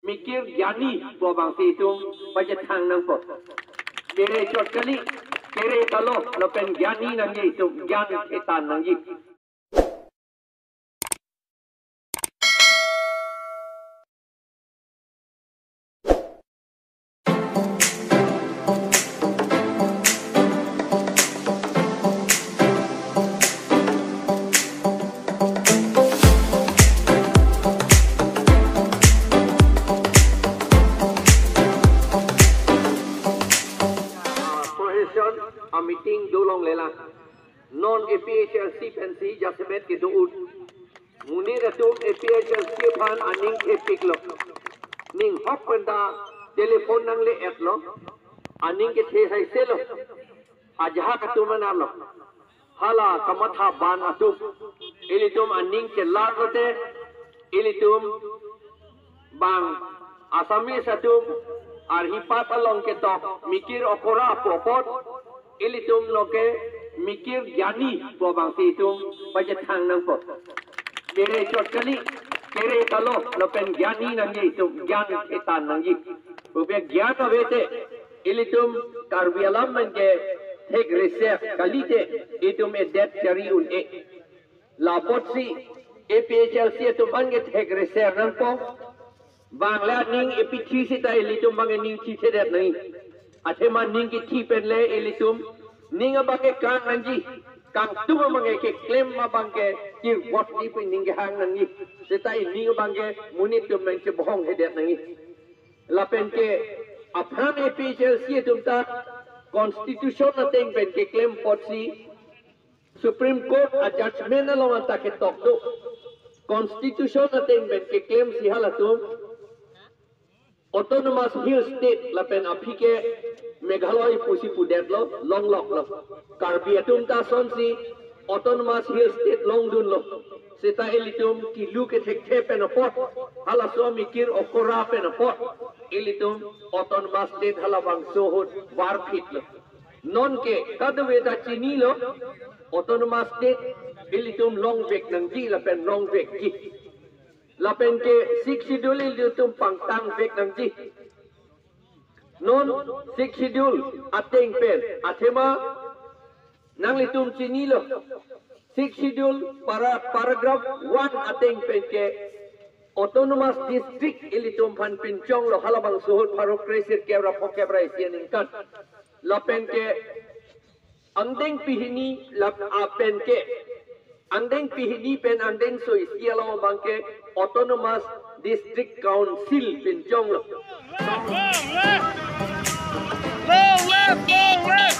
mikir gyani bo bang si tum baca thang nang po kere chot kali kere kalo lo pen gyani nang ye tum gyan etan nang ye a meeting do long lela non APHL CPNC jasmet ke do ut muni ratum APHL CPAN aning epik lo ning hok panda telephone nang le et lo aning ke the sai se lo ajha ka tumana lo hala kamatha ban atu ilitum aning ke lagote ilitum bang asami satum ar hipat along ke tok mikir okora popot ilitum loke mikir gyani bo bang si tum baca thang nang po kere chot kali kere kalo lo pen gyani nang ye tum gyan etan nang ye ubya gyan avete ilitum karbialam menge thek reserve kalite itum e det chari un e la potsi APHL si tum bange thek reserve nang po bangla ning epithi sita ilitum bange ning chi se det nahi athema ning ki thi pen le ilitum ning abange kang nanji kang tu abange ke claim abange ki what ni pe ning hang nangi setai ning abange munit tum nang che bohong hedet nangi lapen ke aphan APHL si tum ta constitution na teng pen ke claim potsi Supreme Court a judgment along ta ke tok do constitution na teng pen ke claim si halatum autonomous hill state lapen apike Meghalaya pusi pudet lo long lock lo Karbi atum ta sonsi autonomous hill state long dun lo seta elitum ki luke thek the pen pot hala so mikir okora pen pot elitum autonomous state hala bang sohot war fit lo non ke kadwe ta chini lo autonomous state elitum long vek nang ji la pen long vek ji la pen ke 6 schedule elitum pang tang vek nang ji non 6 schedule ateng pen athema nang litum chini lo 6 schedule paragraph 1 ateng pen ke autonomous district ilitum phan pinchong lo halabang suhut parok kresit kebra pokebra isian kan la pen ke andeng pihini la pen ke andeng pihini pen andeng so isialo bangke autonomous district council pinchong lo Go left, go left.